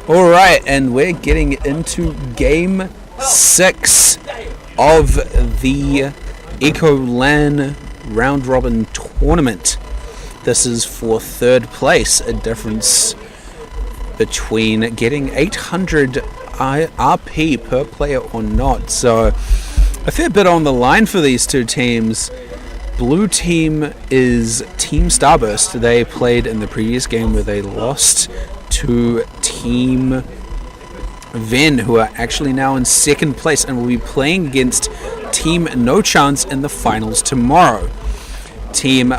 Alright, and we're getting into Game 6 of the EchoLan Round Robin Tournament. This is for third place, a difference between getting 800 RP per player or not. So, a fair bit on the line for these two teams. Blue team is Team Starburst. They played in the previous game where they lost to Team Ven, who are actually now in second place and will be playing against Team No Chance in the finals tomorrow. Team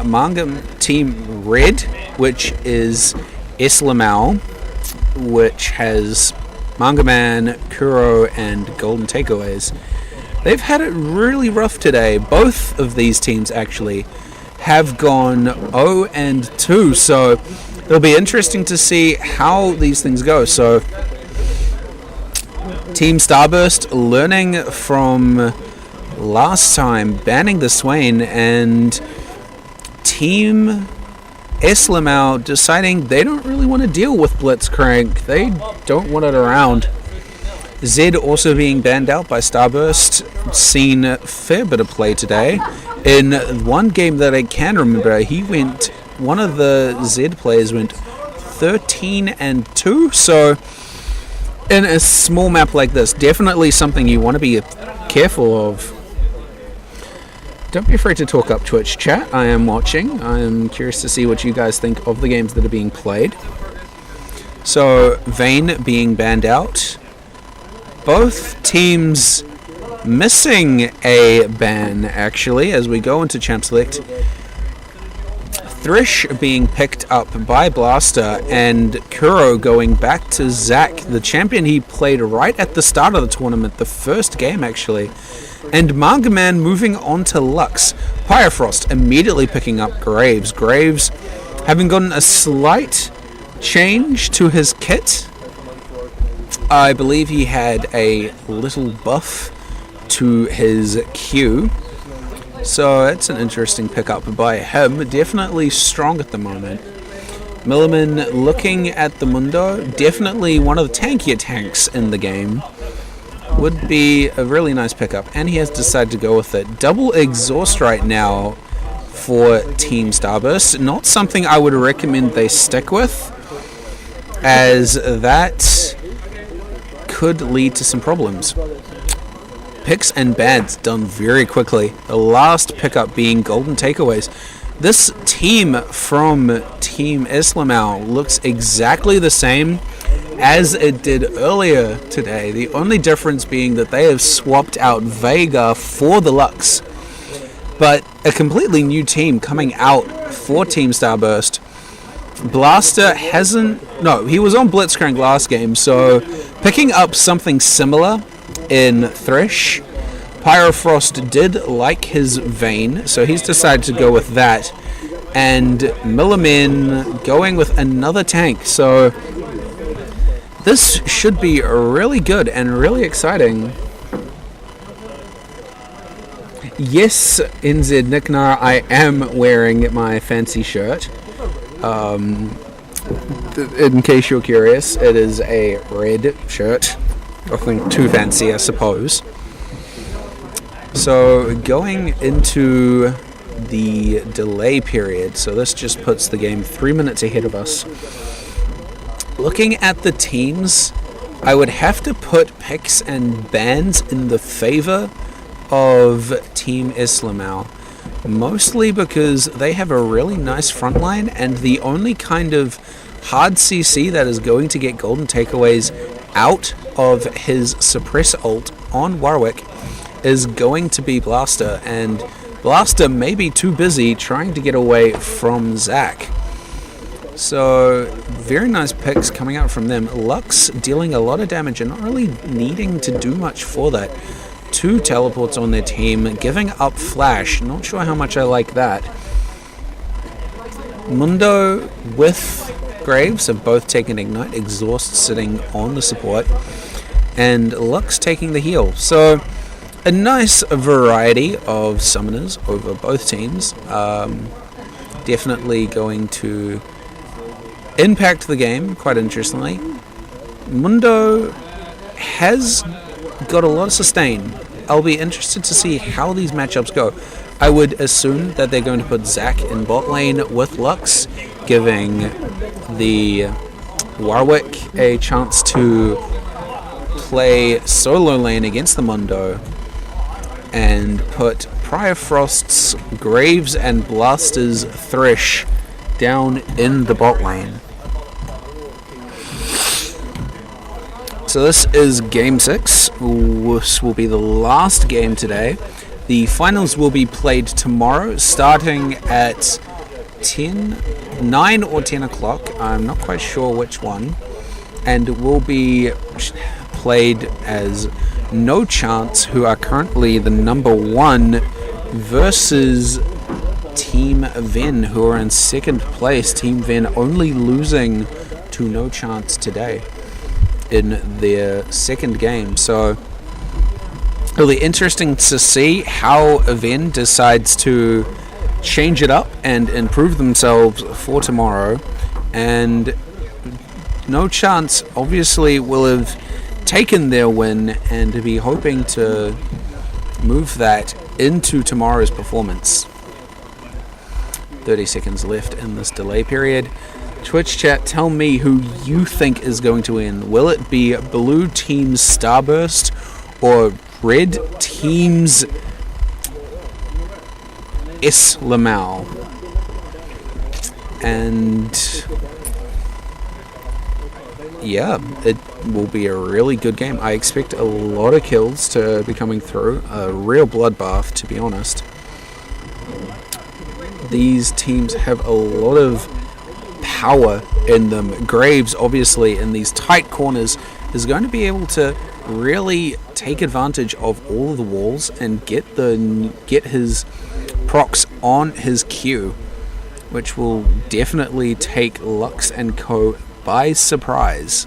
Red, which is Esselmao, which has Manga Man, Kuro, and Golden Takeaways. They've had it really rough today. Both of these teams actually have gone 0-2, so it'll be interesting to see how these things go. So, Team Starburst learning from last time, banning the Swain, and Team Esselmao deciding they don't really want to deal with Blitzcrank. They don't want it around. Zed also being banned out by Starburst. Seen a fair bit of play today. In one game that I can remember, one of the Zed players went 13-2. So, in a small map like this, definitely something you want to be careful of. Don't be afraid to talk up Twitch chat. I am watching. I am curious to see what you guys think of the games that are being played. So, Vane being banned out. Both teams missing a ban, actually, as we go into Champ Select. Thresh being picked up by Blaster, and Kuro going back to Zac, the champion he played right at the start of the tournament, the first game, actually. And Manga Man moving on to Lux. Pyrefrost immediately picking up Graves. Graves having gotten a slight change to his kit. I believe he had a little buff to his Q. So it's an interesting pickup by him. Definitely strong at the moment. Milliman looking at the Mundo. Definitely one of the tankier tanks in the game. Would be a really nice pickup. And he has decided to go with it. Double exhaust right now for Team Starburst. Not something I would recommend they stick with, as that could lead to some problems. Picks and bans done very quickly. The last pickup being Golden Takeaways. This team from Team Esselmao looks exactly the same as it did earlier today. The only difference being that they have swapped out Vega for the Lux. But a completely new team coming out for Team Starburst. Blaster he was on Blitzcrank last game, so picking up something similar in Thresh. Pyrefrost did like his Vane, so he's decided to go with that. And Milliman going with another tank, so this should be really good and really exciting. Yes, NZ Nicknar, I am wearing my fancy shirt. In case you're curious, it is a red shirt. Nothing too fancy, I suppose. So, going into the delay period, so this just puts the game 3 minutes ahead of us. Looking at the teams, I would have to put picks and bans in the favor of Team Esselmao. Mostly because they have a really nice front line, and the only kind of hard CC that is going to get Golden Takeaways out of his suppress ult on Warwick is going to be Blaster, and Blaster may be too busy trying to get away from Zac. So, very nice picks coming out from them. Lux dealing a lot of damage and not really needing to do much for that. 2 teleports on their team, giving up Flash. Not sure how much I like that. Mundo with Graves have both taken Ignite. Exhaust sitting on the support. And Lux taking the heal. So, a nice variety of summoners over both teams. Definitely going to impact the game quite interestingly. Mundo has got a lot of sustain. I'll be interested to see how these matchups go. I would assume that they're going to put Zac in bot lane with Lux, giving the Warwick a chance to play solo lane against the Mundo, and put Prior Frost's Graves and Blaster's Thresh down in the bot lane. So this is Game 6. This will be the last game today. The finals will be played tomorrow, starting at 9 or 10 o'clock. I'm not quite sure which one. And will be played as No Chance, who are currently the number 1, versus Team Ven, who are in second place. Team Ven only losing to No Chance today in their second game. So it'll be interesting to see how Ven decides to change it up and improve themselves for tomorrow. And No Chance obviously will have taken their win and be hoping to move that into tomorrow's performance. 30 seconds left in this delay period. Twitch chat, tell me who you think is going to win. Will it be blue team's Starburst or red team's Esselmao? And yeah, it will be a really good game. I expect a lot of kills to be coming through. A real bloodbath, to be honest. These teams have a lot of power in them. Graves, obviously, in these tight corners, is going to be able to really take advantage of all of the walls and get his procs on his Q, which will definitely take Lux and Co by surprise.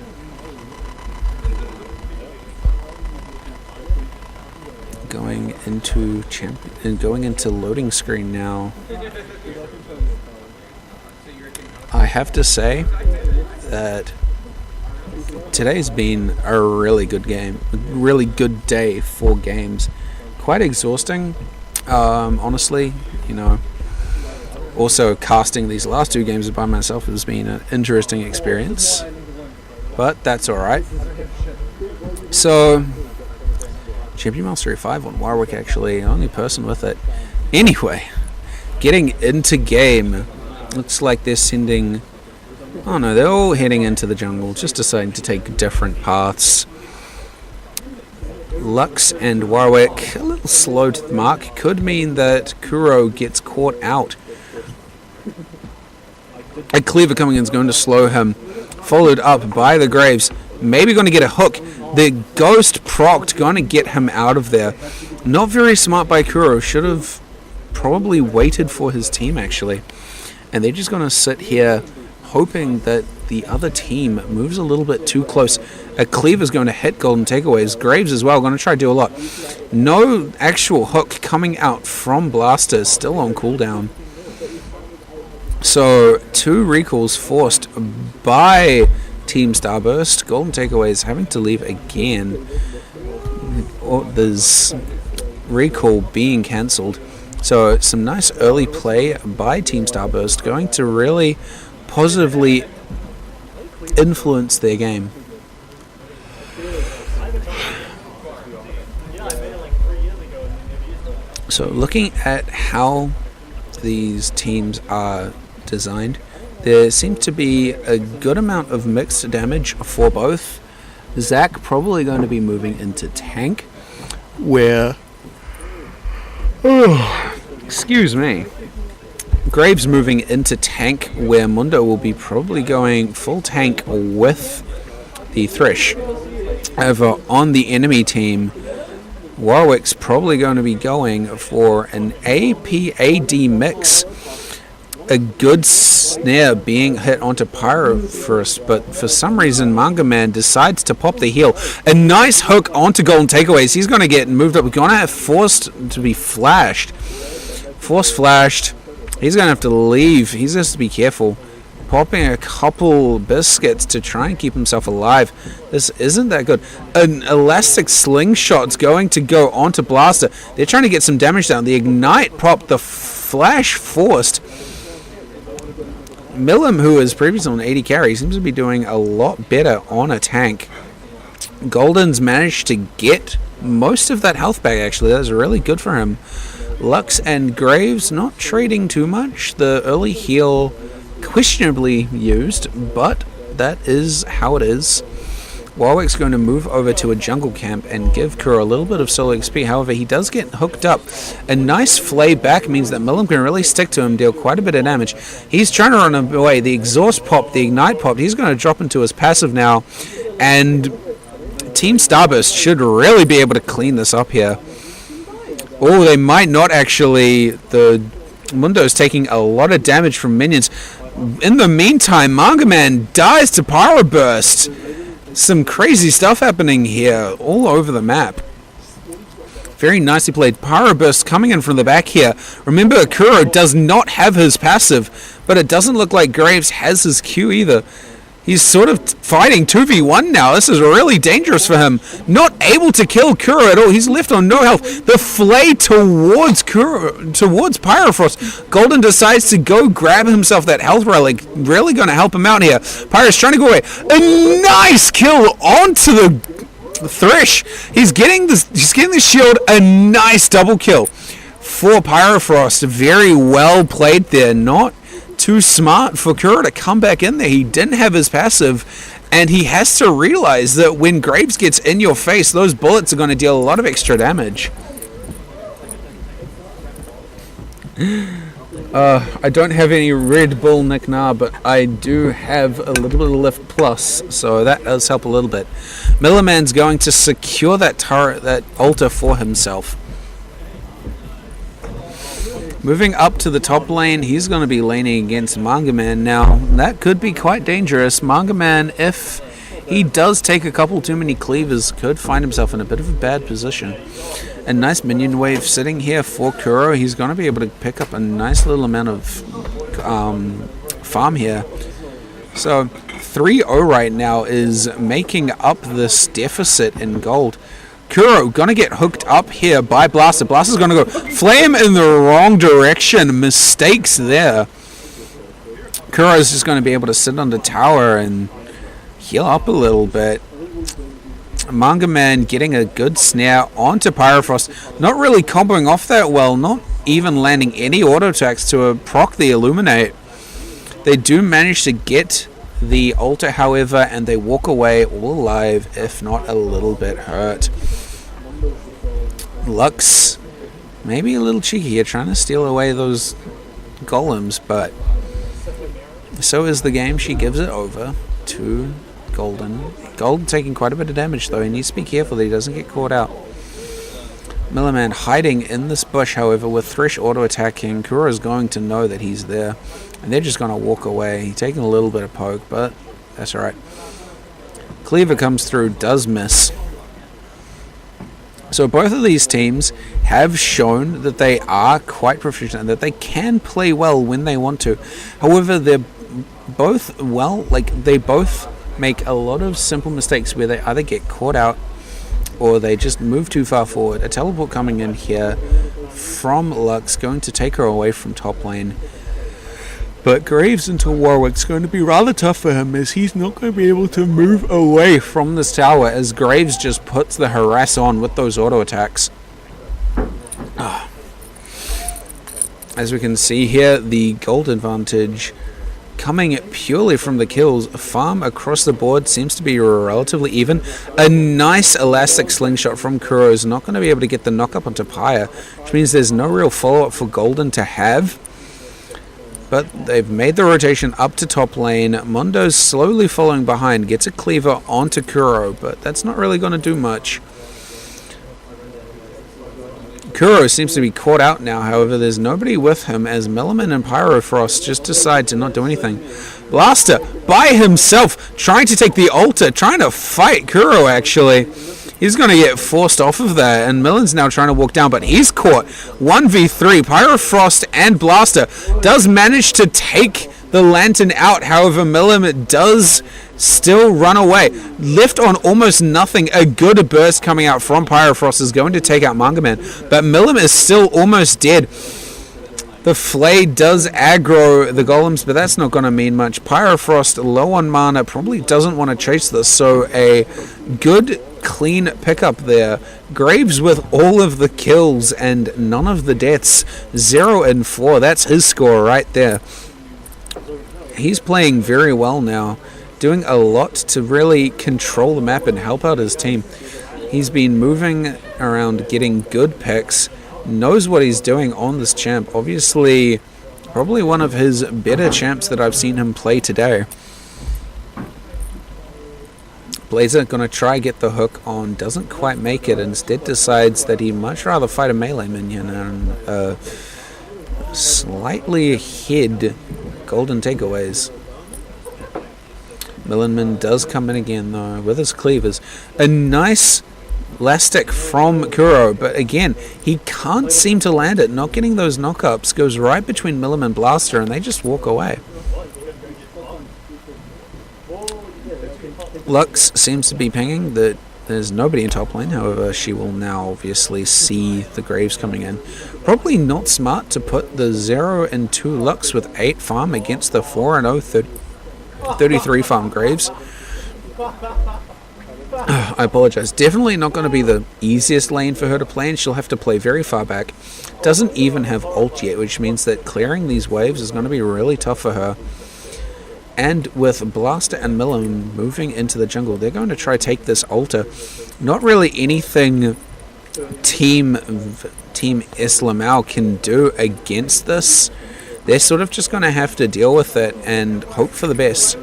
Going into loading screen now. I have to say that today's been a really good game, a really good day for games. Quite exhausting, honestly, you know. Also, casting these last 2 games by myself has been an interesting experience, but that's alright. So, Champion Mastery 5 on Warwick, actually, only person with it. Anyway, getting into game. Looks like they're sending... Oh no, they're all heading into the jungle, just deciding to take different paths. Lux and Warwick, a little slow to the mark, could mean that Kuro gets caught out. A cleaver coming in is going to slow him, followed up by the Graves. Maybe going to get a hook. The Ghost procced, going to get him out of there. Not very smart by Kuro. Should have probably waited for his team, actually. And they're just going to sit here hoping that the other team moves a little bit too close. A cleaver's going to hit golden takeaways. Graves as well, going to try to do a lot. No actual hook coming out from Blaster, still on cooldown. So 2 recalls forced by Team Starburst. Golden takeaways having to leave again. There's recall being cancelled. So some nice early play by Team Starburst, going to really positively influence their game. So looking at how these teams are designed, there seems to be a good amount of mixed damage for both. Zac probably going to be moving into tank, where... excuse me. Graves moving into tank, where Mundo will be probably going full tank with the Thresh. Over on the enemy team, Warwick's probably going to be going for an AP-AD mix. A good snare being hit onto Pyro first, but for some reason Manga Man decides to pop the heal. A nice hook onto Golden Takeaways. He's going to get moved up. He's going to have forced to be flashed. Force flashed. He's going to have to leave. He's going to have to be careful. popping a couple biscuits to try and keep himself alive. This isn't that good. An elastic slingshot's going to go onto Blaster. They're trying to get some damage down. The ignite pop, the flash forced. Milim, who is previously on 80 carry, seems to be doing a lot better on a tank. Golden's managed to get most of that health back, actually. That's really good for him. Lux and Graves not trading too much. The early heal questionably used, but that is how it is. Warwick's going to move over to a jungle camp and give Kuro a little bit of solo XP. However, he does get hooked up. A nice flay back means that Milim can really stick to him, deal quite a bit of damage. He's trying to run away. The exhaust pop, the ignite pop, he's going to drop into his passive now. And Team Starburst should really be able to clean this up here. Oh, they might not actually. The Mundo's taking a lot of damage from minions. In the meantime, Manga Man dies to Pyro Burst. Some crazy stuff happening here all over the map. Very nicely played. Pyro Burst coming in from the back here. Remember, Kuro does not have his passive, but it doesn't look like Graves has his Q either. He's sort of fighting 2v1 now. This is really dangerous for him. Not able to kill Kuro at all. He's left on no health. The flay towards Kuro, towards Pyrofrost. Golden decides to go grab himself that health relic. Really going to help him out here. Pyro's trying to go away. A nice kill onto the Thresh. He's getting the shield. A nice double kill for Pyrofrost. Very well played there. Not too smart for Kuro to come back in there. He didn't have his passive, and he has to realize that when Graves gets in your face, those bullets are going to deal a lot of extra damage. I don't have any Red Bull Nicknar, but I do have a little bit of Lift Plus, so that does help a little bit. Milliman's going to secure that turret, that altar for himself. Moving up to the top lane, he's going to be laning against Manga Man. Now, that could be quite dangerous. Manga Man, if he does take a couple too many cleavers, could find himself in a bit of a bad position. A nice minion wave sitting here for Kuro. He's going to be able to pick up a nice little amount of farm here. So, 3-0 right now is making up this deficit in gold. Kuro gonna get hooked up here by Blaster. Blaster's gonna go flame in the wrong direction. Mistakes there. Kuro's just gonna be able to sit on the tower and heal up a little bit. Manga Man getting a good snare onto Pyrofrost. Not really comboing off that well. Not even landing any auto attacks to proc the Illuminate. They do manage to get the altar, however, and they walk away all alive, if not a little bit hurt. Lux, maybe a little cheeky here, trying to steal away those golems, but so is the game. She gives it over to Golden. Golden taking quite a bit of damage, though. He needs to be careful that he doesn't get caught out. Milliman hiding in this bush, however, with Thresh auto-attacking. Kuro is going to know that he's there, and they're just going to walk away. Taking a little bit of poke, but that's alright. Cleaver comes through, does miss. So both of these teams have shown that they are quite proficient and that they can play well when they want to. However, they're both, well, they both make a lot of simple mistakes where they either get caught out or they just move too far forward. A teleport coming in here from Lux, going to take her away from top lane. But Graves into Warwick's going to be rather tough for him, as he's not going to be able to move away from this tower, as Graves just puts the harass on with those auto attacks. As we can see here, the gold advantage coming purely from the kills. Farm across the board seems to be relatively even. A nice elastic slingshot from Kuro is not going to be able to get the knock up onto Pyre, which means there's no real follow-up for Golden to have. But they've made the rotation up to top lane. Mondo's slowly following behind, gets a cleaver onto Kuro, but that's not really going to do much. Kuro seems to be caught out now, however, there's nobody with him as Milliman and Pyrofrost just decide to not do anything. Blaster, by himself, trying to take the altar, trying to fight Kuro, actually. He's going to get forced off of there, and Millen's now trying to walk down, but he's caught. 1v3, Pyrofrost and Blaster does manage to take the lantern out. However, Millim does still run away. Left on almost nothing. A good burst coming out from Pyrofrost is going to take out Manga Man, but Millim is still almost dead. The Flay does aggro the golems, but that's not going to mean much. Pyrofrost, low on mana, probably doesn't want to chase this, so a good, clean pickup there. Graves with all of the kills and none of the deaths. 0 and 4, that's his score right there. He's playing very well now, doing a lot to really control the map and help out his team. He's been moving around, getting good picks, knows what he's doing on this champ. Obviously, probably one of his better champs that I've seen him play today. Blazer gonna try get the hook on, doesn't quite make it, instead decides that he'd much rather fight a melee minion and slightly ahead golden takeaways. Millenman does come in again though with his cleavers. A nice elastic from Kuro, but again, he can't seem to land it. Not getting those knockups, goes right between Millim and Blaster, and they just walk away. Lux seems to be pinging that there's nobody in top lane, however, she will now obviously see the Graves coming in. Probably not smart to put the 0 and 2 Lux with 8 farm against the 4 and 0 33 farm Graves. I apologize. Definitely not going to be the easiest lane for her to play, and she'll have to play very far back. Doesn't even have ult yet, which means that clearing these waves is going to be really tough for her. And with Blaster and Millim moving into the jungle, they're going to try take this altar. Not really anything Team Esselmao can do against this. They're sort of just going to have to deal with it and hope for the best.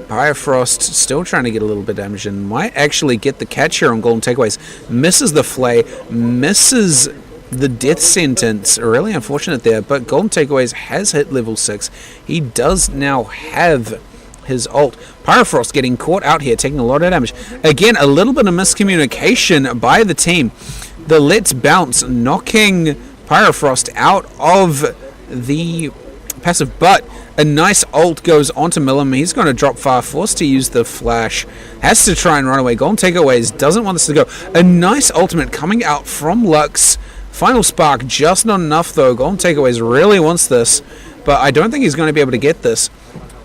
Bifrost still trying to get a little bit of damage and might actually get the catch here on golden takeaways. Misses the flay, misses the death sentence. Really unfortunate there, but golden takeaways has hit level 6. He does now have his ult. Pyrofrost getting caught out here, taking a lot of damage. Again, a little bit of miscommunication by the team. The Let's Bounce knocking Pyrofrost out of the passive, but a nice ult goes onto Millim. He's going to drop far, forced to use the flash, has to try and run away. Golden takeaways doesn't want this to go. A nice ultimate coming out from Lux. Final spark, just not enough though. Golden takeaways really wants this, but I don't think he's going to be able to get this.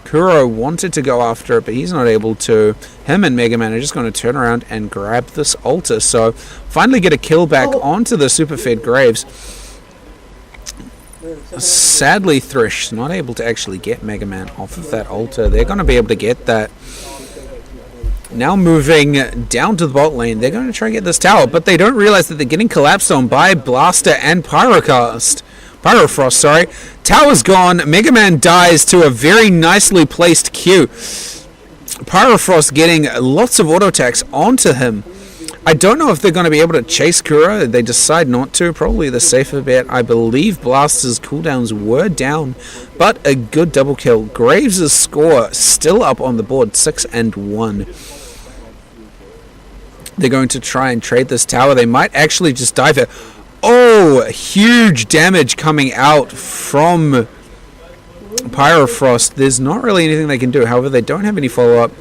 Kuro wanted to go after it, but he's not able to. Him and Mega Man are just going to turn around and grab this altar. So finally get a kill back onto the super fed Graves. Sadly, Thresh not able to actually get Mega Man off of that altar. They're going to be able to get that. Now moving down to the bot lane, they're going to try and get this tower, but they don't realize that they're getting collapsed on by Blaster and Pyrofrost. Tower's gone. Mega Man dies to a very nicely placed Q. Pyrofrost getting lots of auto attacks onto him. I don't know if they're going to be able to chase Kuro. They decide not to. Probably the safer bet. I believe Blaster's cooldowns were down, but a good double kill. Graves' score still up on the board, 6 and 1. They're going to try and trade this tower. They might actually just dive it. Oh, huge damage coming out from Pyrofrost. There's not really anything they can do. However, they don't have any follow-up.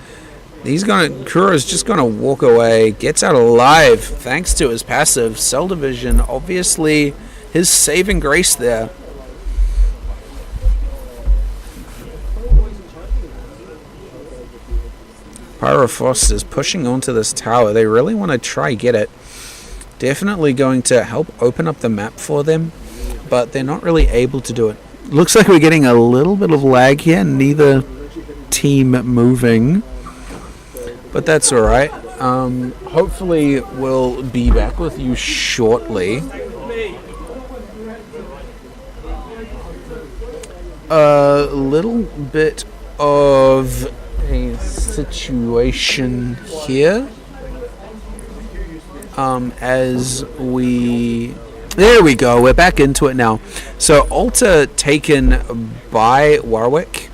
Kuro's just gonna walk away, gets out alive thanks to his passive. Cell Division, obviously his saving grace there. Pyrofrost is pushing onto this tower. They really want to try get it. Definitely going to help open up the map for them, but they're not really able to do it. Looks like we're getting a little bit of lag here, neither team moving. But that's alright. Hopefully we'll be back with you shortly. A little bit of a situation here. There we go, we're back into it now. So Alta taken by Warwick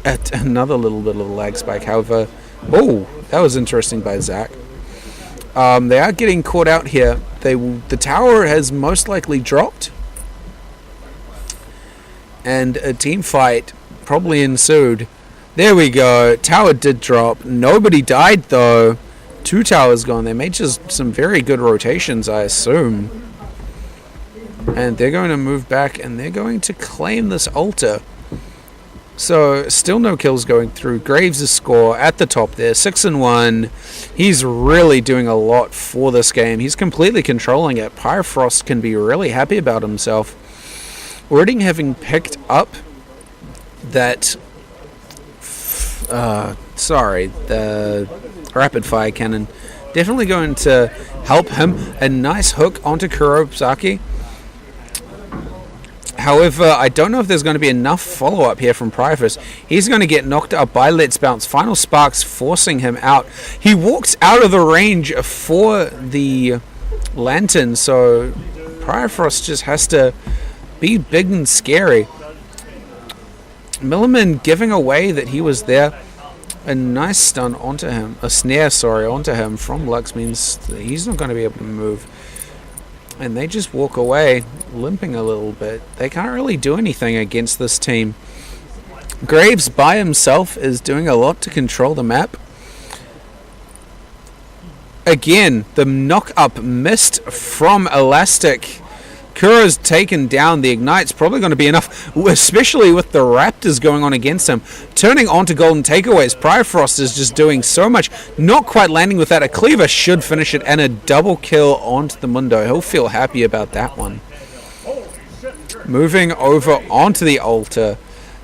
at another little bit of a lag spike, however. Oh, that was interesting by Zach. They are getting caught out here. The tower has most likely dropped. And a team fight probably ensued. There we go. Tower did drop. Nobody died, though. 2 towers gone. They made just some very good rotations, I assume. And they're going to move back, and they're going to claim this altar. So, still no kills going through. Graves' score at the top there, 6-1. He's really doing a lot for this game. He's completely controlling it. Pyrofrost can be really happy about himself. Already having picked up that... the rapid fire cannon. Definitely going to help him. A nice hook onto Kurosaki. However, I don't know if there's going to be enough follow-up here from Pryfus. He's going to get knocked up by Let's Bounce. Final Sparks forcing him out. He walks out of the range for the lantern, so Pyrofrost just has to be big and scary. Milliman giving away that he was there. A nice stun onto him. A snare, onto him from Lux means that he's not going to be able to move. And they just walk away, limping a little bit. They can't really do anything against this team. Graves by himself is doing a lot to control the map. Again, the knock-up missed from Elastic. Kuro's taken down. The Ignite's probably going to be enough, especially with the Raptors going on against him. Turning on to Golden Takeaways. Pryfrost is just doing so much. Not quite landing with that. A Cleaver should finish it, and a double kill onto the Mundo. He'll feel happy about that one. Moving over onto the altar.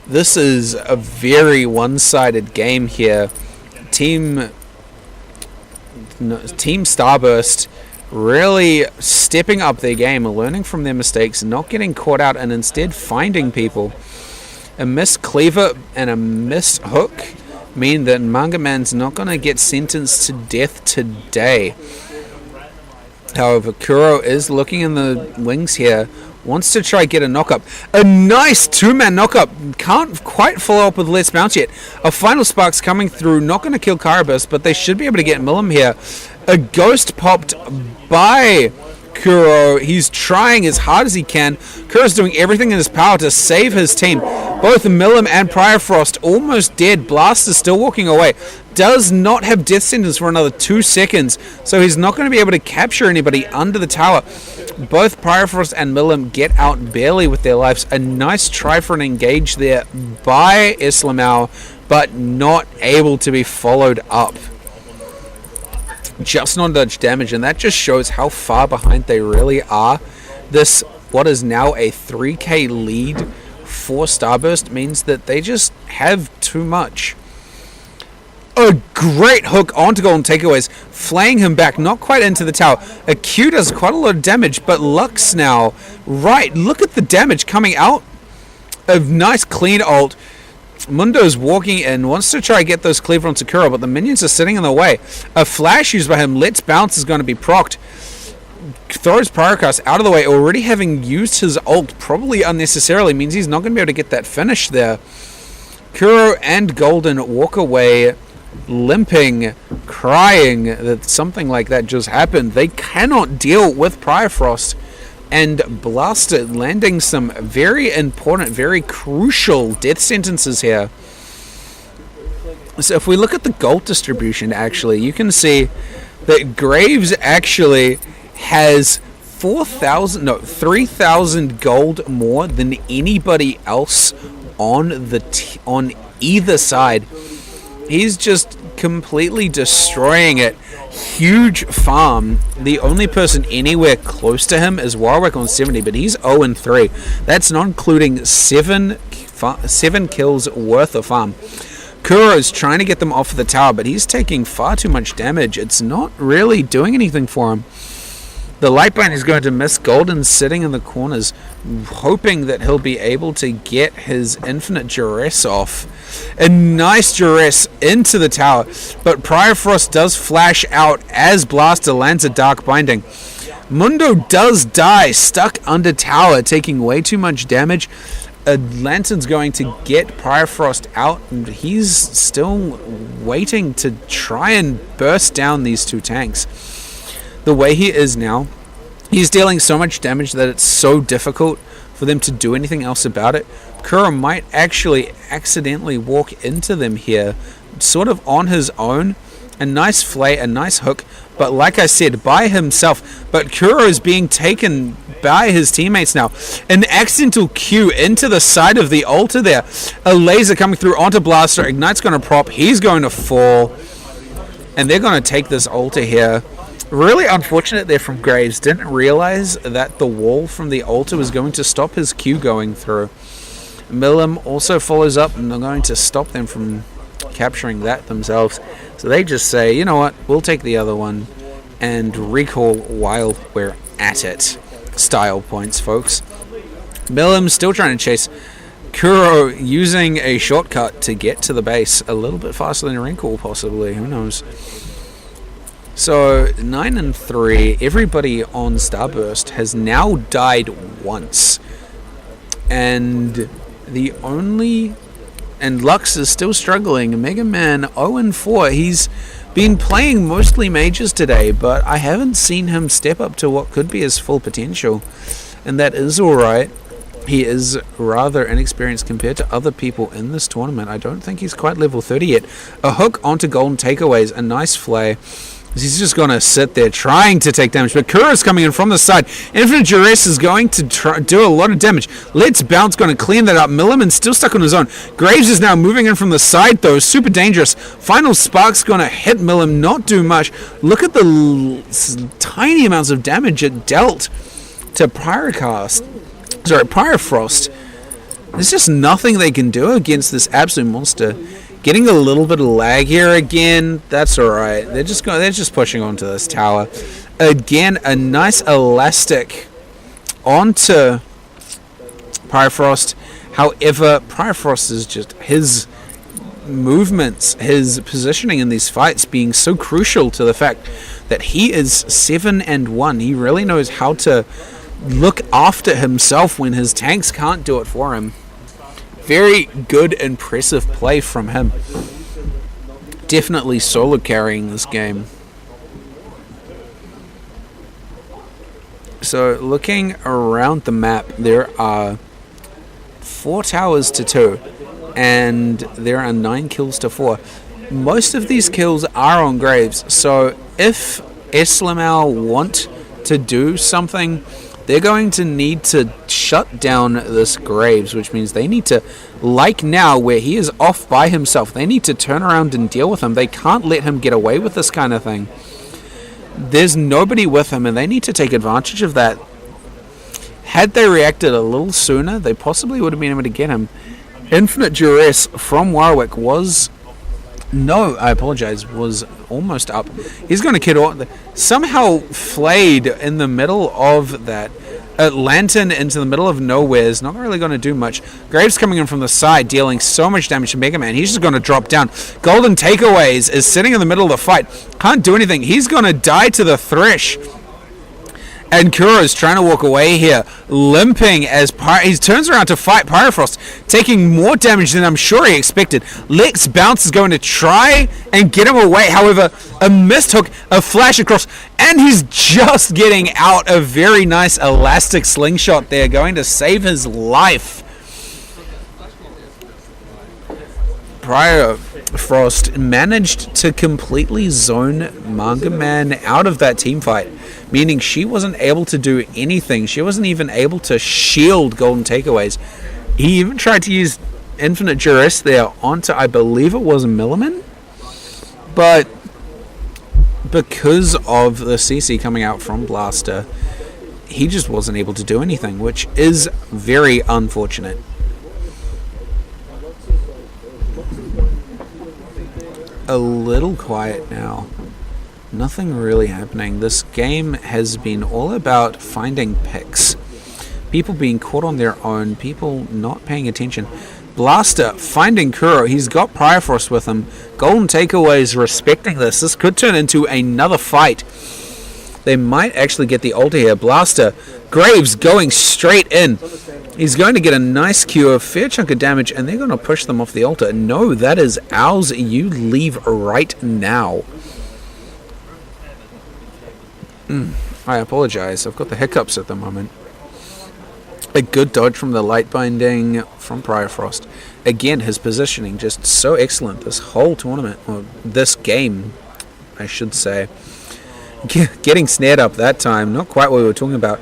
This is a very one-sided game here. Team Starburst really stepping up their game, learning from their mistakes, not getting caught out, and instead finding people. A missed cleaver and a missed hook mean that Manga Man's not going to get sentenced to death today. However, Kuro is looking in the wings here, wants to try get a knock-up. A nice 2-man knock-up. Can't quite follow up with Let's Bounce yet. A Final Sparks coming through, not going to kill Starburst, but they should be able to get Millum here. A ghost popped by Kuro. He's trying as hard as he can. Kuro's doing everything in his power to save his team. Both Millum and Pryfrost almost dead. Blast is still walking away. Does not have death sentence for another 2 seconds, so he's not going to be able to capture anybody under the tower. Both Pryfrost and Millum get out barely with their lives. A nice try for an engage there by Esselmao, but not able to be followed up. Just non-dodge damage, and that just shows how far behind they really are. This, what is now a 3k lead for Starburst, means that they just have too much. A great hook onto Golden Takeaways, flaying him back, not quite into the tower. A Q does quite a lot of damage, but Lux now, right, look at the damage coming out. A nice clean ult. Mundo's walking in, wants to try to get those cleaver on Sakura, but the minions are sitting in the way. A flash used by him. Let's Bounce is going to be procced. Throws Pyrocast out of the way, already having used his ult, probably unnecessarily, means he's not going to be able to get that finish there. Kuro and Golden walk away, limping, crying that something like that just happened. They cannot deal with Pyrofrost. And Blaster landing some very important, very crucial death sentences here. So if we look at the gold distribution, actually, you can see that Graves actually has 3,000 gold more than anybody else on either side. He's just completely destroying it. Huge farm. The only person anywhere close to him is Warwick on 70, but he's 0-3. That's not including 7 kills worth of farm. Kuro's trying to get them off of the tower, but he's taking far too much damage. It's not really doing anything for him. The Lightbind is going to miss. Golden sitting in the corners, hoping that he'll be able to get his infinite duress off. A nice duress into the tower, but Pyrofrost does flash out as Blaster lands a Dark Binding. Mundo does die, stuck under tower, taking way too much damage. A Lantern's going to get Pyrofrost out, and he's still waiting to try and burst down these two tanks. The way he is now, he's dealing so much damage that it's so difficult for them to do anything else about it. Kuro might actually accidentally walk into them here, sort of on his own. A nice flay, a nice hook, but like I said, by himself. But Kuro is being taken by his teammates now. An accidental Q into the side of the altar there. A laser coming through onto Blaster. Ignite's going to prop. He's going to fall. And they're going to take this altar here. Really unfortunate there from Graves. Didn't realize that the wall from the altar was going to stop his Q going through. Milim also follows up, and they're going to stop them from capturing that themselves. So they just say, you know what, we'll take the other one and recall while we're at it. Style points, folks. Milim still trying to chase. Kuro using a shortcut to get to the base a little bit faster than Recall, possibly. Who knows? So 9 and 3. Everybody on Starburst has now died once, and the only Lux is still struggling. Mega Man 0 and 4. He's been playing mostly mages today, but I haven't seen him step up to what could be his full potential, and that is alright. He is rather inexperienced compared to other people in this tournament. I don't think he's quite level 30 yet. A hook onto golden takeaways, a nice flay. He's just going to sit there trying to take damage, but Kuro's coming in from the side. Infinite Duress is going to do a lot of damage. Let's Bounce going to clean that up. Milliman's still stuck on his own. Graves is now moving in from the side, though. Super dangerous. Final Spark's going to hit Milim, not do much. Look at the tiny amounts of damage it dealt to Pyrocast. Sorry, Pyrofrost. There's just nothing they can do against this absolute monster. Getting a little bit of lag here again. That's alright. They're just pushing onto this tower. Again, a nice elastic onto Pyrofrost. However, Pyrofrost is just his movements, his positioning in these fights being so crucial to the fact that he is 7 and 1. He really knows how to look after himself when his tanks can't do it for him. Very good, impressive play from him. Definitely solo carrying this game. So looking around the map, there are 4 towers to 2, and there are 9 kills to 4. Most of these kills are on Graves, so if Esselmao want to do something, they're going to need to shut down this Graves, which means they need to, like now, where he is off by himself, they need to turn around and deal with him. They can't let him get away with this kind of thing. There's nobody with him, and they need to take advantage of that. Had they reacted a little sooner, they possibly would have been able to get him. Infinite Duress from Warwick was... No, I apologize, was almost up. He's going to kid on. Somehow flayed in the middle of that. Lantern into the middle of nowhere is not really going to do much. Graves coming in from the side, dealing so much damage to Mega Man. He's just going to drop down. Golden Takeaways is sitting in the middle of the fight. Can't do anything. He's going to die to the Thresh. And Kuro's trying to walk away here, limping as he turns around to fight Pyrofrost, taking more damage than I'm sure he expected. Lex Bounce is going to try and get him away. However, a missed hook, a flash across, and he's just getting out. A very nice elastic slingshot there, going to save his life. Pyrofrost managed to completely zone Manga Man out of that team fight, meaning she wasn't able to do anything. She wasn't even able to shield Golden Takeaways. He even tried to use Infinite Duress there onto, I believe it was Milliman, but because of the CC coming out from Blaster, he just wasn't able to do anything, which is very unfortunate. A little quiet now. Nothing really happening. This game has been all about finding picks. People being caught on their own. People not paying attention. Blaster finding Kuro. He's got Pyrofrost with him. Golden Takeaways respecting this. This could turn into another fight. They might actually get the ulti here. Blaster. Graves going straight in. He's going to get a nice Q, a fair chunk of damage, and they're going to push them off the altar. No, that is ours. You leave right now. I apologize. I've got the hiccups at the moment. A good dodge from the light binding from Prior Frost. Again, his positioning just so excellent this whole tournament, or this game, I should say. Getting snared up that time, not quite what we were talking about.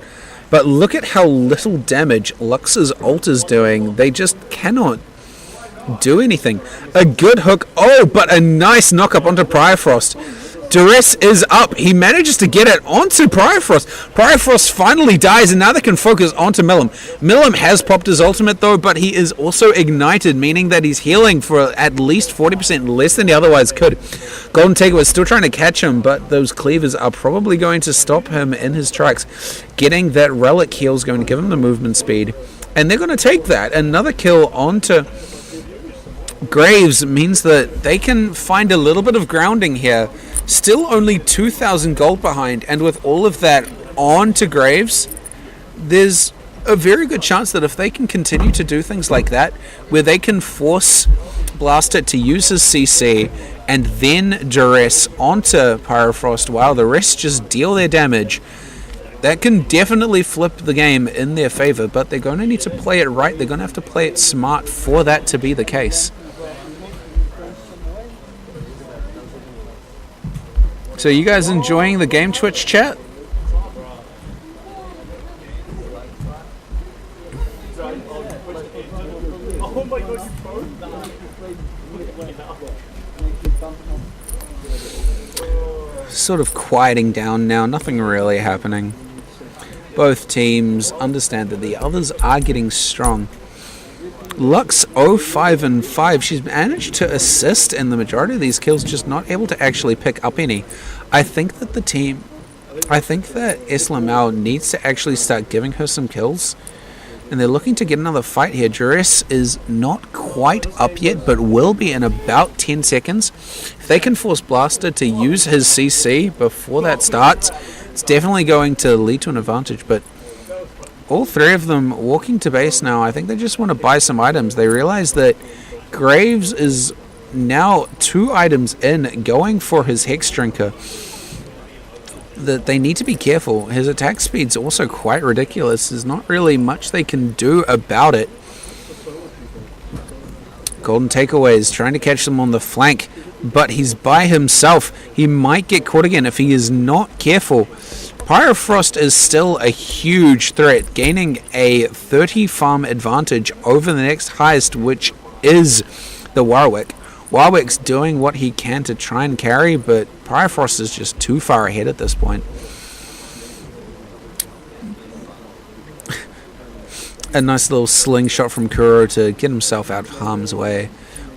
But look at how little damage Lux's ult is doing. They just cannot do anything. A good hook. Oh, but a nice knock up onto Prior Frost. Duress is up. He manages to get it onto Prior Frost. Prior Frost finally dies, and now they can focus onto Milim. Milim has popped his ultimate, though, but he is also ignited, meaning that he's healing for at least 40% less than he otherwise could. Golden Takeaway is still trying to catch him, but those cleavers are probably going to stop him in his tracks. Getting that relic heal is going to give him the movement speed, and they're going to take that. Another kill onto Graves means that they can find a little bit of grounding here. Still only 2,000 gold behind, and with all of that on to Graves, there's a very good chance that if they can continue to do things like that, where they can force Blaster to use his CC and then duress onto Pyrofrost while the rest just deal their damage, that can definitely flip the game in their favor, but they're going to need to play it right. They're going to have to play it smart for that to be the case. So you guys enjoying the game Twitch chat? Sort of quieting down now, nothing really happening. Both teams understand that the others are getting strong. Lux 0-5-5. She's managed to assist in the majority of these kills, just not able to actually pick up any. I think that Esselmao needs to actually start giving her some kills, and they're looking to get another fight here. Duress is not quite up yet, but will be in about 10 seconds. If they can force Blaster to use his CC before that starts, it's definitely going to lead to an advantage, but all three of them walking to base now. I think they just want to buy some items. They realize that Graves is now 2 items in, going for his Hex Drinker. That they need to be careful. His attack speed's also quite ridiculous. There's not really much they can do about it. Golden Takeaway is trying to catch them on the flank, but he's by himself. He might get caught again if he is not careful. Pyrofrost is still a huge threat, gaining a 30 farm advantage over the next highest, which is the Warwick. Warwick's doing what he can to try and carry, but Pyrofrost is just too far ahead at this point. A nice little slingshot from Kuro to get himself out of harm's way.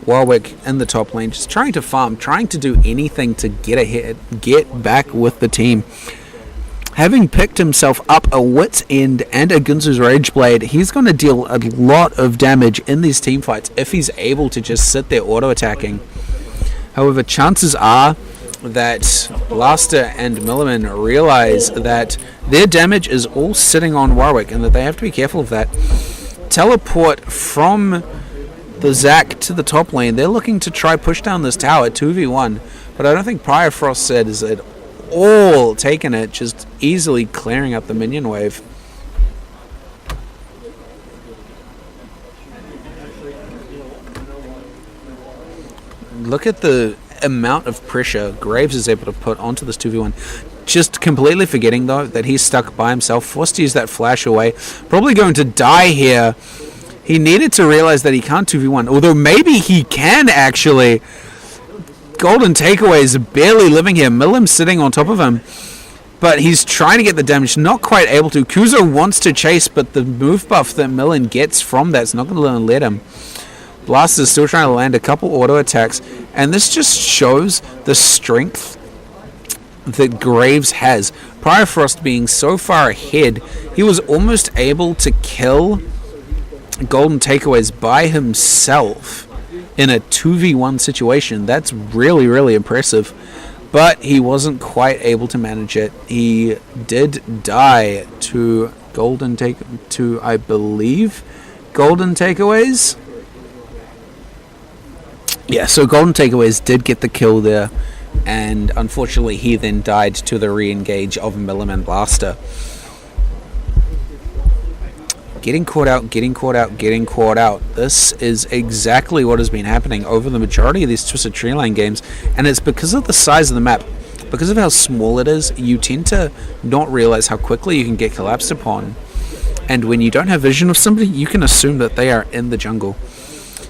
Warwick in the top lane, just trying to farm, trying to do anything to get ahead, get back with the team. Having picked himself up a Wit's End and a Gunzu's Rageblade, he's going to deal a lot of damage in these team fights if he's able to just sit there auto-attacking. However, chances are that Blaster and Milliman realize that their damage is all sitting on Warwick and that they have to be careful of that. Teleport from the Zac to the top lane. They're looking to try push down this tower 2v1, but I don't think Pyrofrost said is at all taking it, just easily clearing up the minion wave. Look at the amount of pressure Graves is able to put onto this 2v1. Just completely forgetting, though, that he's stuck by himself, forced to use that flash away. Probably going to die here. He needed to realize that he can't 2v1, although maybe he can actually. Golden Takeaway is barely living here. Milim's sitting on top of him, but he's trying to get the damage, not quite able to. Kuzo wants to chase, but the move buff that Millen gets from that's not going to let him. Blaster's still trying to land a couple auto attacks, and this just shows the strength that Graves has. Pyrofrost being so far ahead, he was almost able to kill Golden Takeaways by himself in a 2v1 situation. That's really, really impressive. But he wasn't quite able to manage it. He did die to I believe, Golden Takeaways. Yeah, so Golden Takeaways did get the kill there, and unfortunately he then died to the re-engage of Milliman Blaster. Getting caught out, getting caught out, getting caught out. This is exactly what has been happening over the majority of these Twisted Tree Line games, and it's because of the size of the map. Because of how small it is, you tend to not realize how quickly you can get collapsed upon. And when you don't have vision of somebody, you can assume that they are in the jungle.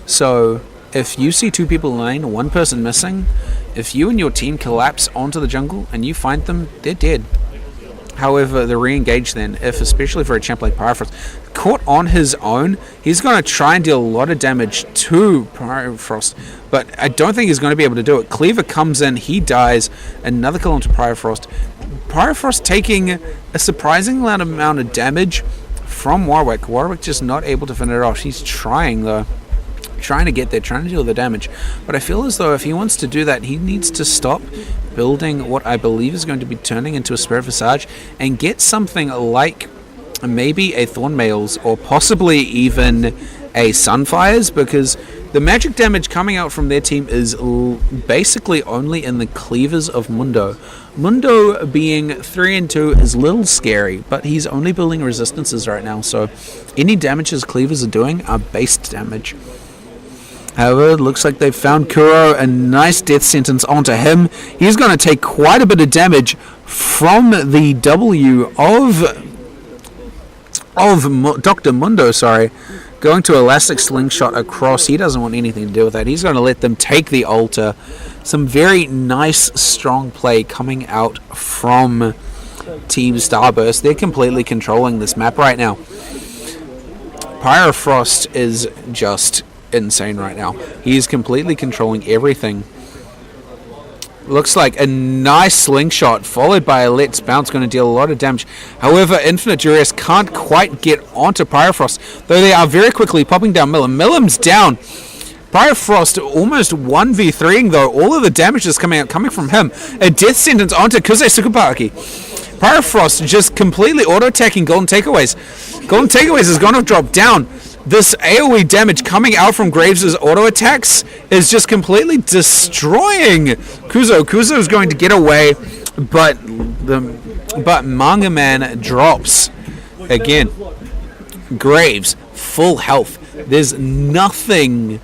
So if you see 2 people in lane, 1 person missing, if you and your team collapse onto the jungle and you find them, they're dead. However, they're re-engaged then, if especially for a champ like Pyrofrost. Caught on his own, he's going to try and deal a lot of damage to Pyrofrost, but I don't think he's going to be able to do it. Cleaver comes in, he dies, another kill onto Pyrofrost. Pyrofrost taking a surprising amount of damage from Warwick. Warwick just not able to finish it off. He's trying though. Trying to get there, trying to deal the damage, but I feel as though if he wants to do that, he needs to stop building what I believe is going to be turning into a Spirit Visage and get something like maybe a Thornmails or possibly even a Sunfires, because the magic damage coming out from their team is basically only in the cleavers of Mundo. Mundo being 3 and 2 is a little scary, but he's only building resistances right now, so any damage his cleavers are doing are based damage. However, it looks like they've found Kuro, a nice death sentence onto him. He's going to take quite a bit of damage from the W of Dr. Mundo, going to Elastic Slingshot across. He doesn't want anything to do with that. He's going to let them take the altar. Some very nice, strong play coming out from Team Starburst. They're completely controlling this map right now. Pyrofrost is just insane right now. He's completely controlling everything. Looks like a nice slingshot followed by a Let's Bounce, going to deal a lot of damage. However, Infinite Duress can't quite get onto Pyrofrost, though they are very quickly popping down Milim. Milim's down. Pyrofrost almost 1v3ing though. All of the damage is coming from him. A death sentence onto Kuzei Tsukubaki. Pyrofrost just completely auto-attacking Golden Takeaways. Golden Takeaways is going to drop down. This AoE damage coming out from Graves' auto attacks is just completely destroying Kuzo. Kuzo is going to get away, but Manga Man drops again. Graves, full health. There's nothing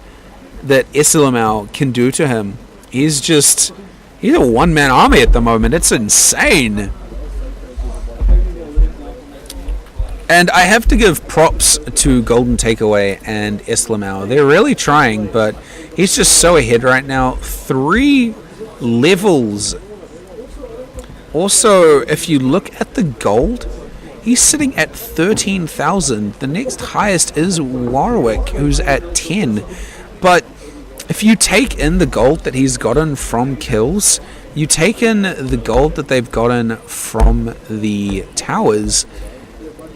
that Esselmao can do to him. He's a one-man army at the moment. It's insane. And I have to give props to Golden Takeaway and Esselmao. They're really trying, but he's just so ahead right now. 3 levels. Also, if you look at the gold, he's sitting at 13,000. The next highest is Warwick, who's at 10. But if you take in the gold that he's gotten from kills, you take in the gold that they've gotten from the towers,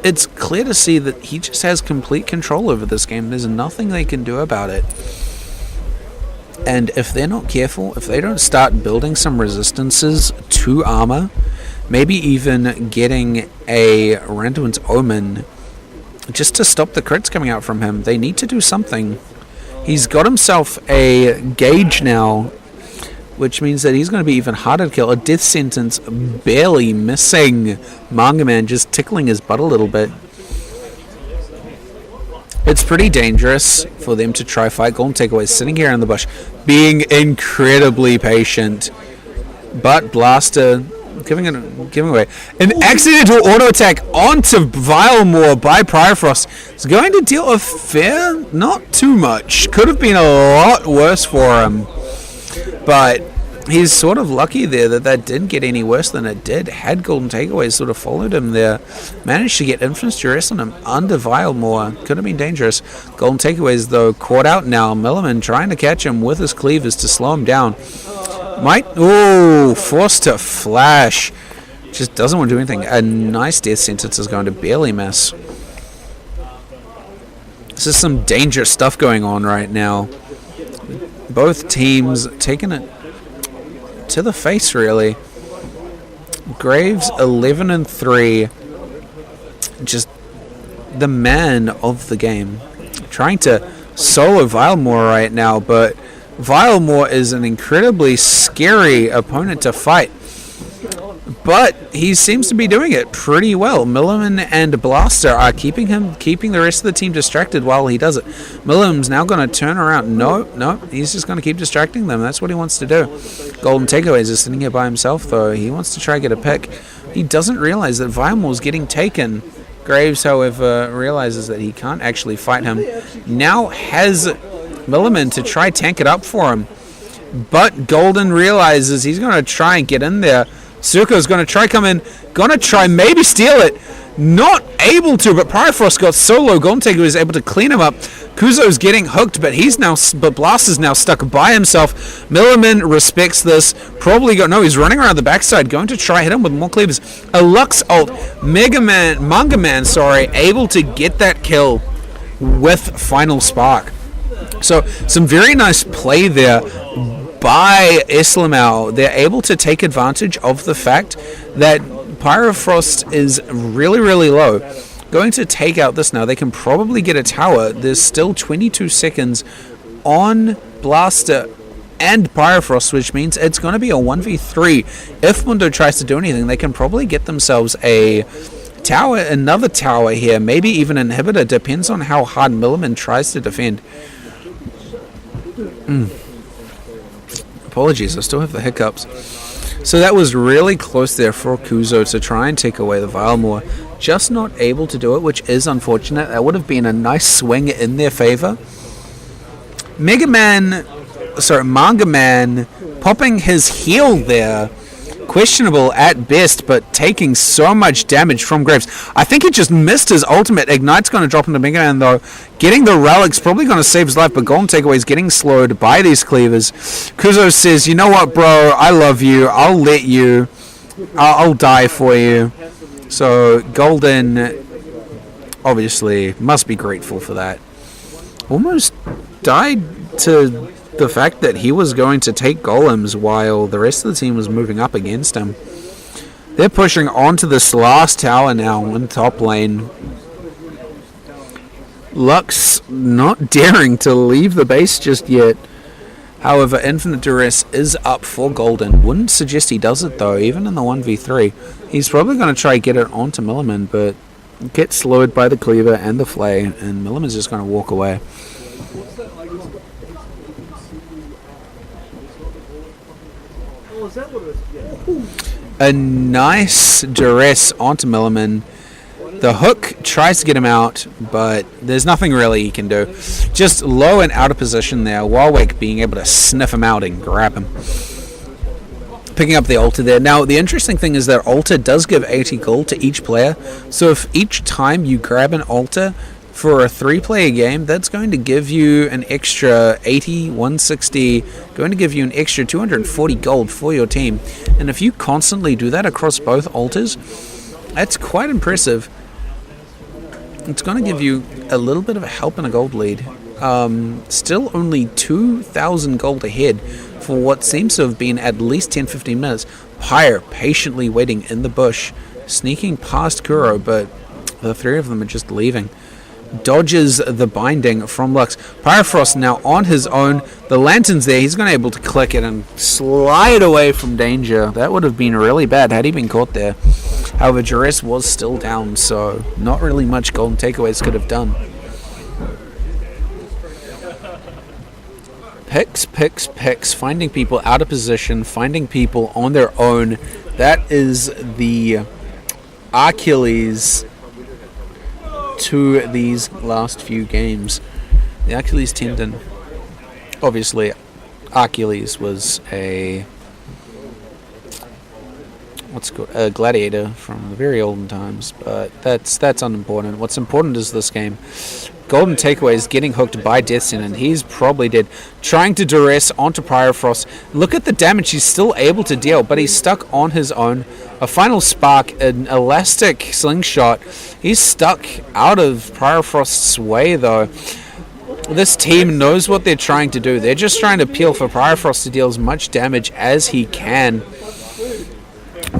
it's clear to see that he just has complete control over this game. There's nothing they can do about it. And if they're not careful, if they don't start building some resistances to armor, maybe even getting a Randuin's Omen just to stop the crits coming out from him, they need to do something. He's got himself a gauge now, which means that he's going to be even harder to kill. A death sentence barely missing Manga Man, just tickling his butt a little bit. It's pretty dangerous for them to try fight Golden Takeaway sitting here in the bush, being incredibly patient. But Blaster giving away. An accidental auto attack onto Vilemore by Pyrofrost is going to deal a fair, not too much. Could have been a lot worse for him. But he's sort of lucky there that didn't get any worse than it did. Had Golden Takeaways sort of followed him there, managed to get Infinite Duress on him under Vilemore. Could have been dangerous. Golden Takeaways, though, caught out now. Milliman trying to catch him with his cleavers to slow him down. Forced to flash. Just doesn't want to do anything. A nice death sentence is going to barely miss. This is some dangerous stuff going on right now. Both teams taking it to the face, really. Graves 11 and 3, just the man of the game. Trying to solo Vilemore right now, but Vilemore is an incredibly scary opponent to fight. but he seems to be doing it pretty well. Milliman and Blaster are keeping the rest of the team distracted while he does it. Milliman's now going to turn around. No, he's just going to keep distracting them. That's what he wants to do. Golden Takeaways is sitting here by himself, though. He wants to try and get a pick. He doesn't realize that Viamor's getting taken. Graves, however, realizes that he can't actually fight him. Now has Milliman to try tank it up for him. But Golden realizes he's going to try and get in there. Suko's going to try come in. Going to try maybe steal it. Not able to, but Pyrofrost got so low. Golden Taker was able to clean him up. Kuzo's getting hooked, but Blaster's now stuck by himself. Milliman respects this. He's running around the backside, going to try hit him with more cleavers. A Lux ult. Manga Man, able to get that kill with Final Spark. So, some very nice play there by Esselmao. They're able to take advantage of the fact that Pyrofrost is really, really low. Going to take out this now. They can probably get a tower. There's still 22 seconds on Blaster and Pyrofrost, which means it's going to be a 1v3. If Mundo tries to do anything, they can probably get themselves a tower, another tower here, maybe even an inhibitor. Depends on how hard Milliman tries to defend. Apologies, I still have the hiccups. So that was really close there for Kuzo to try and take away the Vilemore. Just not able to do it, which is unfortunate. That would have been a nice swing in their favor. Manga Man popping his heel there. Questionable at best, but taking so much damage from Graves. I think he just missed his ultimate. Ignite's going to drop into Mega Man, though. Getting the relic's probably going to save his life, but Golden Takeaway is getting slowed by these cleavers. Kuzo says, you know what, bro? I love you. I'll let you. I'll die for you. So, Golden obviously must be grateful for that. Almost died to the fact that he was going to take golems while the rest of the team was moving up against him. They're pushing onto this last tower now in top lane. Lux not daring to leave the base just yet. However, Infinite Duress is up for Golden. Wouldn't suggest he does it though, even in the 1v3. He's probably going to try get it onto Milliman, but gets slowed by the cleaver and the flay, and Milliman's just going to walk away. A nice duress onto Milliman. The hook tries to get him out, but there's nothing really he can do. Just low and out of position there. Warwick being able to sniff him out and grab him. Picking up the altar there. Now, the interesting thing is that altar does give 80 gold to each player. So if each time you grab an altar for a 3-player game, that's going to give you an extra 80, 160, going to give you an extra 240 gold for your team. And if you constantly do that across both altars, that's quite impressive. It's going to give you a little bit of a help in a gold lead. Still only 2,000 gold ahead for what seems to have been at least 10-15 minutes. Pyre patiently waiting in the bush, sneaking past Kuro, but the three of them are just leaving. Dodges the binding from Lux. Pyrofrost now on his own. The lantern's there. He's going to be able to click it and slide away from danger. That would have been really bad had he been caught there. However, Duress was still down, so not really much Golden Takeaways could have done. Picks. Finding people out of position. Finding people on their own. That is the Achilles to these last few games. The Achilles tendon. Obviously, Achilles was a gladiator from the very olden times, but that's unimportant. What's important is this game. Golden Takeaway is getting hooked by Death and he's probably dead. Trying to duress onto Pyrofrost. Look at the damage he's still able to deal, but he's stuck on his own. A Final Spark, an elastic slingshot. He's stuck out of Pyrofrost's way, though. This team knows what they're trying to do. They're just trying to peel for Pyrofrost to deal as much damage as he can.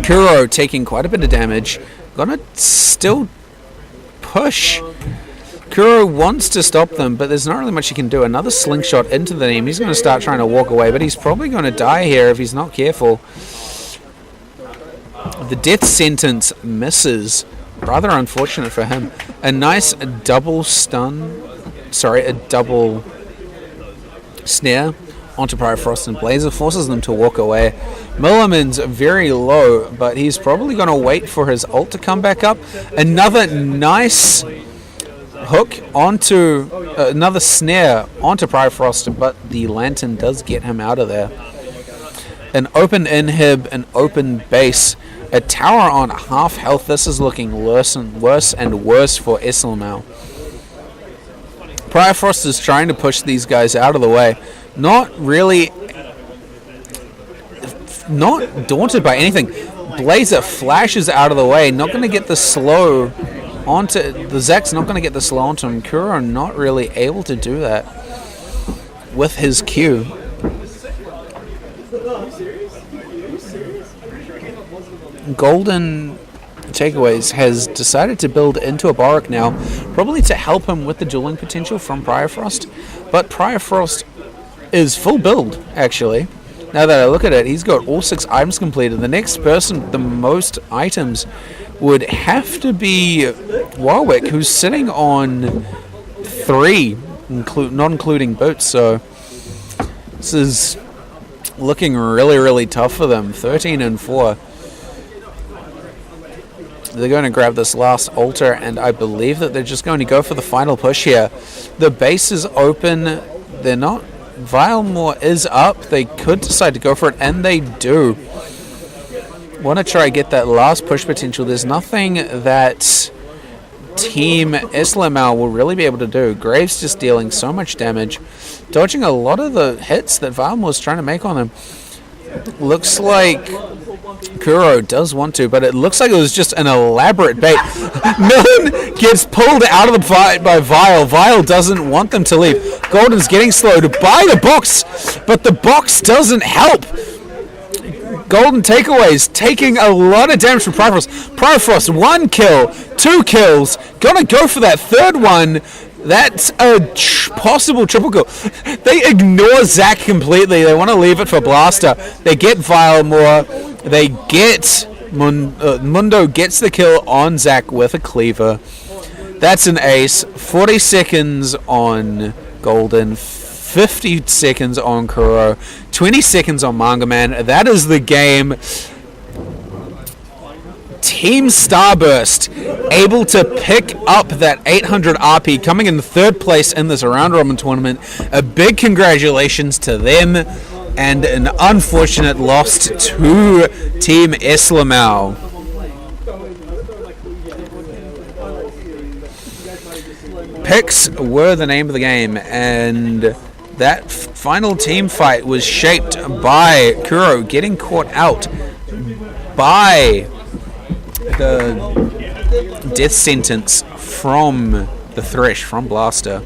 Kuro taking quite a bit of damage. Gonna still push. Kuro wants to stop them, but there's not really much he can do. Another slingshot into the name. He's going to start trying to walk away, but he's probably going to die here if he's not careful. The death sentence misses. Rather unfortunate for him. A nice double a double snare onto Frost and Blazer, forces them to walk away. Milliman's very low, but he's probably going to wait for his ult to come back up. Another nice hook onto, another snare onto Frost, but the Lantern does get him out of there. An open inhib, an open base, a tower on half health. This is looking worse and worse for Esselmao. Frost is trying to push these guys out of the way. Not daunted by anything. Blazer flashes out of the way. Not going to get the slow onto the Zak's. Not going to get the slow onto him. Kuro not really able to do that with his Q. Golden Takeaways has decided to build into a Barak now, probably to help him with the dueling potential from Frost. But Frost is full build, actually. Now that I look at it, he's got all 6 items completed. The next person, the most items, would have to be Warwick, who's sitting on 3, not including boots. So this is looking really, really tough for them. 13 and 4. They're going to grab this last altar, and I believe that they're just going to go for the final push here. The base is open. They're not. Vilemore is up. They could decide to go for it, and they do. Want to try get that last push potential. There's nothing that Team Esselmao will really be able to do. Graves just dealing so much damage, dodging a lot of the hits that Vilemore was trying to make on him. Looks like Kuro does want to, but it looks like it was just an elaborate bait. Millen gets pulled out of the fight by Vile. Vile doesn't want them to leave. Golden's getting slowed by the box, but the box doesn't help. Golden Takeaways taking a lot of damage from Frost. 1 kill, 2 kills. Gonna go for that third one. That's a possible triple kill. They ignore Zach completely. They want to leave it for Blaster. They get Vilemore. They get Mundo gets the kill on Zach with a cleaver. That's an ace. 40 seconds on Golden. 50 seconds on Kuro. 20 seconds on Manga Man. That is the game. Team Starburst able to pick up that 800 RP, coming in 3rd place in this round robin tournament. A big congratulations to them, and an unfortunate loss to Team Esselmao. Picks were the name of the game, and that final team fight was shaped by Kuro getting caught out by the death sentence from the Thresh, from Blaster.